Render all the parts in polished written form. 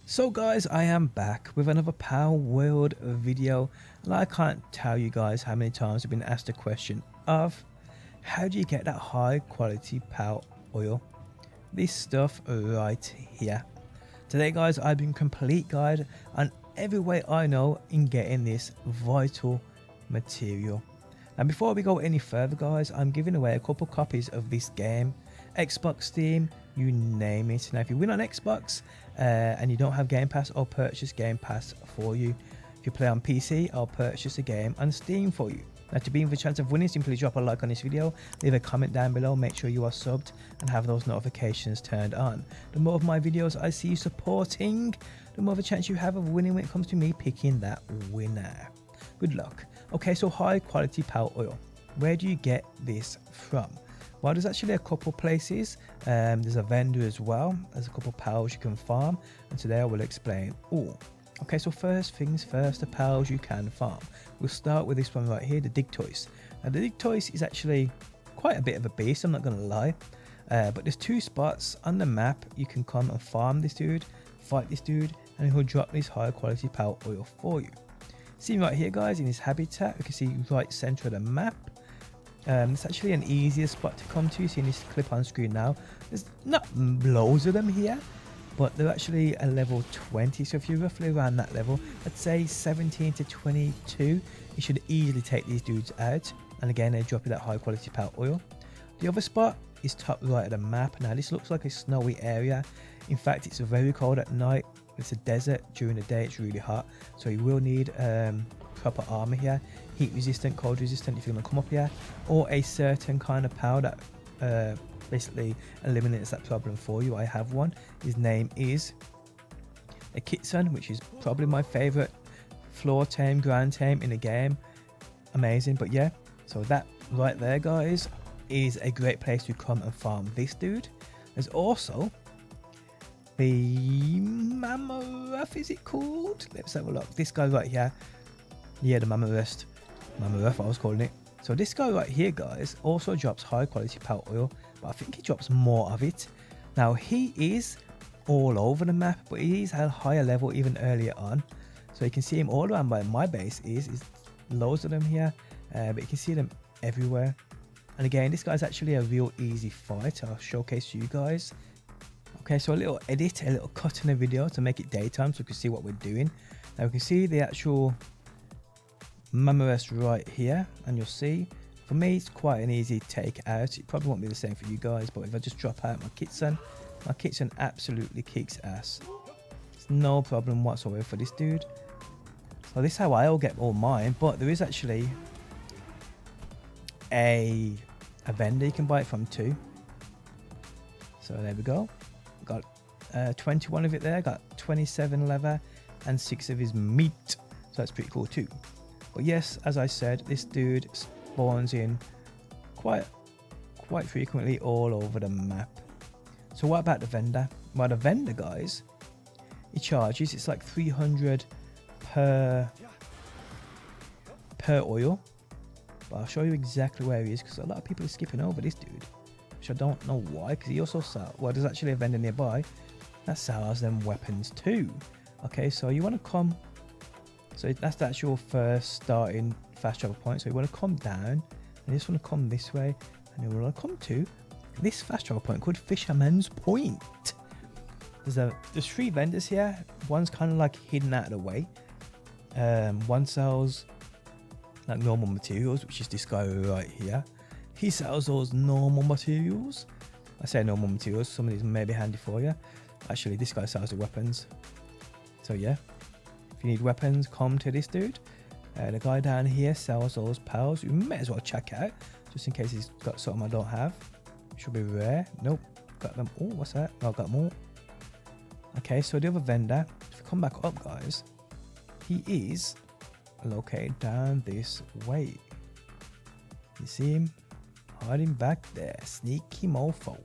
So guys, I am back with another Palworld video, and I can't tell you guys how many times I've been asked the question of how do you get that high quality Pal oil? This stuff right here. Today guys, I've been complete guide on every way I know in getting this vital material. And before we go any further guys, I'm giving away a couple copies of this game, Xbox, Steam, you name it. Now if you win on Xbox and you don't have Game Pass, I'll purchase Game Pass for you. If you play on PC, I'll purchase a game on Steam for you. Now to be in the chance of winning, simply drop a like on this video, leave a comment down below, make sure you are subbed and have those notifications turned on. The more of my videos I see you supporting, the more of a chance you have of winning when it comes to me picking that winner. Good luck. Okay, so high quality Pal oil. Where do you get this from? Well, there's actually a couple places. There's a vendor as well. There's a couple pals you can farm, and today I will explain all. Okay, so first things first, the pals you can farm. We'll start with this one right here, the Digtoise. Now the Digtoise is actually quite a bit of a beast, I'm not gonna lie. But there's two spots on the map you can come and farm this dude, fight this dude, and he'll drop this high quality Pal oil for you. See right here guys, in his habitat, you can see right center of the map. It's actually an easier spot to come to. See in this clip on screen now, there's not loads of them here, but they're actually a level 20, so if you're roughly around that level, let's say 17 to 22, you should easily take these dudes out, and again they drop you that high quality Pal oil. The other spot is top right of the map. Now this looks like a snowy area. In fact, it's very cold at night. It's a desert. During the day it's really hot, so you will need proper armor here, heat resistant, cold resistant if you're going to come up here, or a certain kind of Pal that basically eliminates that problem for you. I have one. His name is a Kitsun, which is probably my favorite floor tame, ground tame in the game. Amazing. But yeah, so that right there guys is a great place to come and farm this dude. There's also the Mammoth, is it called? Let's have a look. This guy right here. Yeah, the Mammoth, I was calling it. So this guy right here guys also drops high quality Pal oil, but I think he drops more of it. Now he is all over the map, but he is at a higher level even earlier on. So you can see him all around by my base is loads of them here, but you can see them everywhere. And again, this guy's actually a real easy fight. I'll showcase to you guys. Okay, so a little edit, a little cut in the video to make it daytime so you can see what we're doing. Now we can see the actual Mammoth right here, and you'll see for me it's quite an easy take out. It probably won't be the same for you guys, but if I just drop out my Kitsun absolutely kicks ass. It's no problem whatsoever for this dude. So this is how I'll get all mine, but there is actually a vendor you can buy it from too. So there we go. Got 21 of it there, got 27 leather and 6 of his meat, so that's pretty cool too. But yes, as I said, this dude spawns in quite frequently all over the map. So what about the vendor? Well, the vendor guys, he charges, it's like 300 per oil, but I'll show you exactly where he is because a lot of people are skipping over this dude, which I don't know why, because he also sells, well, there's actually a vendor nearby that sells them weapons too. Okay, so you want to come, so that's the actual first starting fast travel point. So you want to come down, and you just want to come this way, and you want to come to this fast travel point called Fisherman's Point. There's 3 vendors here. One's kind of like hidden out of the way. One sells like normal materials, which is this guy right here. He sells those normal materials. I say normal materials, some of these may be handy for you. Actually, this guy sells the weapons. So yeah, if you need weapons, come to this dude. The guy down here sells those pals. You may as well check out, just in case he's got something I don't have. Should be rare. Nope, got them. Oh, what's that? Oh, I've got more. Okay, so the other vendor, if you come back up guys, he is located down this way. You see him hiding back there, sneaky mofo.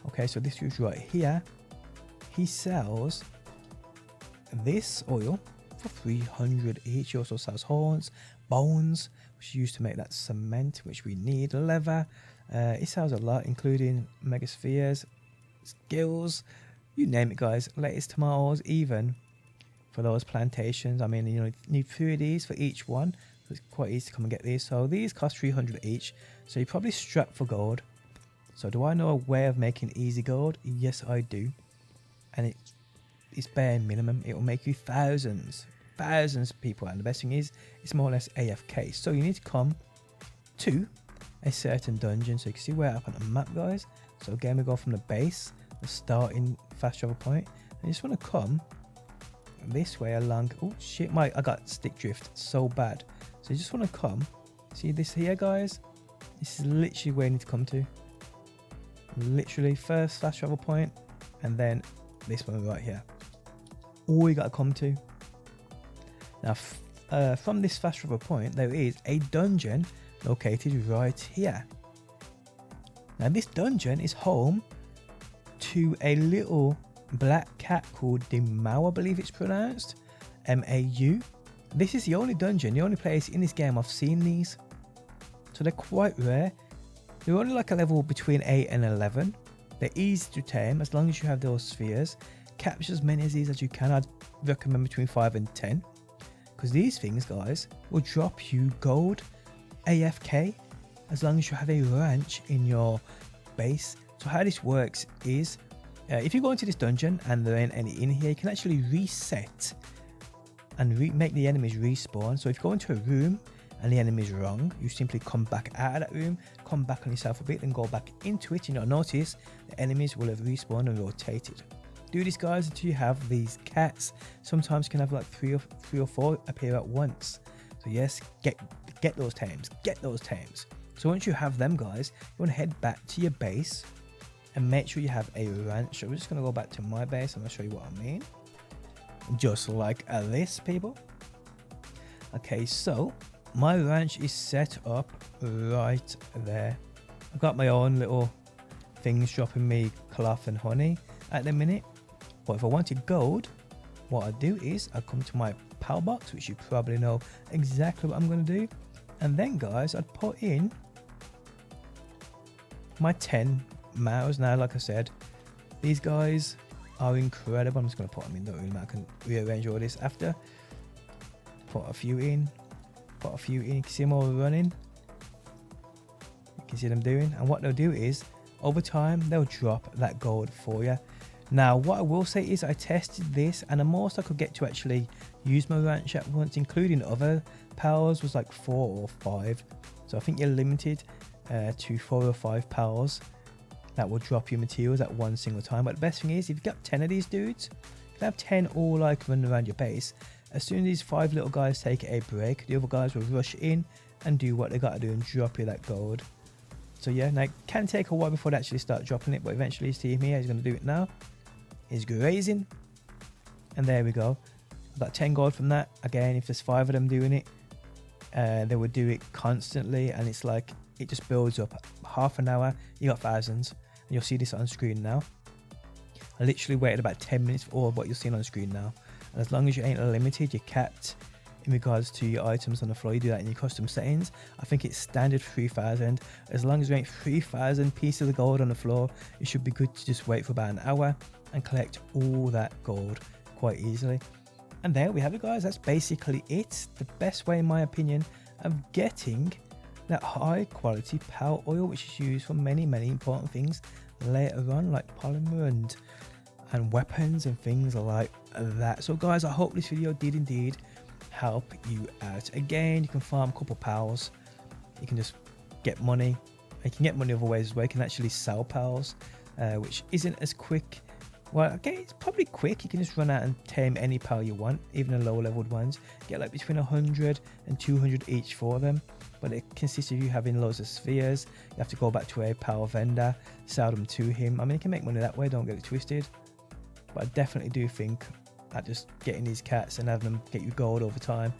Okay, so this dude's right here. He sells this oil for 300 each. He also sells horns, bones, which is used to make that cement, which we need, leather. He sells a lot, including megaspheres, skills, you name it, guys. Lettuce, tomatoes, even for those plantations. I mean, you know, you need 3 of these for each one. So it's quite easy to come and get these. So these cost 300 each. So you're probably strapped for gold. So do I know a way of making easy gold? Yes, I do. And it's bare minimum. It will make you thousands of people. And the best thing is, it's more or less AFK. So you need to come to a certain dungeon. So you can see where up on the map, guys. So again, we go from the base, the starting fast travel point. And you just want to come this way along. Oh shit, I got stick drift so bad. So you just want to come. See this here, guys? This is literally where you need to come to. Literally first fast travel point, and then this one right here. All you got to come to. Now from this fast travel point, there is a dungeon located right here. Now this dungeon is home to a little black cat called Dimau, I believe it's pronounced, M-A-U. This is the only dungeon, the only place in this game I've seen these. So they're quite rare. They're only like a level between 8 and 11. They're easy to tame as long as you have those spheres. Capture as many of these as you can. I'd recommend between 5 and 10. Because these things, guys, will drop you gold AFK as long as you have a ranch in your base. So how this works is, if you go into this dungeon and there ain't any in here, you can actually reset and make the enemies respawn. So if you go into a room and the enemy is wrong, you simply come back out of that room, come back on yourself a bit, and go back into it, and you'll notice the enemies will have respawned and rotated. Do this, guys, until you have these cats. Sometimes you can have like three or four appear at once. So yes, get those tames, get those tames. So once you have them, guys, you want to head back to your base and make sure you have a ranch. So we're just going to go back to my base. I'm going to show you what I mean. Just like this, people. Okay, so my ranch is set up right there. I've got my own little things dropping me cloth and honey at the minute. But if I wanted gold, what I do is I come to my PAL box, which you probably know exactly what I'm going to do. And then, guys, I'd put in my 10 mouse. Now, like I said, these guys are incredible. I'm just going to put them in the room. I can rearrange all this after. Put a few in. Put a few in. You can see them all running. You can see them doing. And what they'll do is, over time, they'll drop that gold for you. Now, what I will say is I tested this, and the most I could get to actually use my ranch at once, including other powers, was like 4 or 5. So I think you're limited to 4 or 5 powers that will drop you materials at one single time. But the best thing is, if you've got 10 of these dudes, you can have 10 all like running around your base. As soon as these 5 little guys take a break, the other guys will rush in and do what they got to do and drop you that gold. So yeah, now it can take a while before they actually start dropping it, but eventually his team here is going to do it now. He's grazing, and there we go. I've got 10 gold from that. Again, if there's 5 of them doing it, they would do it constantly, and it's like it just builds up. Half an hour, you got thousands, and you'll see this on screen now. I literally waited about 10 minutes for all of what you're seeing on screen now. And as long as you ain't limited, you're capped in regards to your items on the floor. You do that in your custom settings. I think it's standard 3,000. As long as you ain't 3,000 pieces of gold on the floor, it should be good to just wait for about an hour and collect all that gold quite easily. And there we have it, guys. That's basically it. The best way, in my opinion, of getting that high quality power oil, which is used for many important things later on, like polymer and weapons and things like that. So guys, I hope this video did indeed help you out. Again, you can farm a couple pals, you can just get money. You can get money other ways as well. You can actually sell pals, which isn't as quick. Well, okay, it's probably quick. You can just run out and tame any pal you want, even the low leveled ones. Get like between 100 and 200 each for them. But it consists of you having loads of spheres. You have to go back to a pal vendor, sell them to him. I mean, you can make money that way, don't get it twisted. But I definitely do think that just getting these cats and having them get you gold over time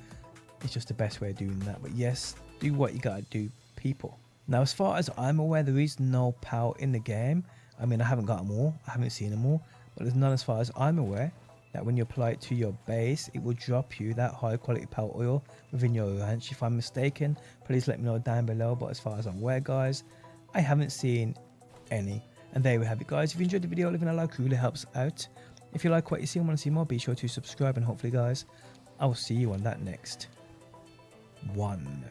is just the best way of doing that. But yes, do what you gotta do, people. Now, as far as I'm aware, there is no pal in the game. I mean, I haven't got them all. I haven't seen them all. But there's none as far as I'm aware that when you apply it to your base, it will drop you that high quality power oil within your ranch. If I'm mistaken, please let me know down below. But as far as I'm aware, guys, I haven't seen any. And there we have it, guys. If you enjoyed the video, leaving a like really helps out. If you like what you see and want to see more, be sure to subscribe, and hopefully, guys, I will see you on that next one.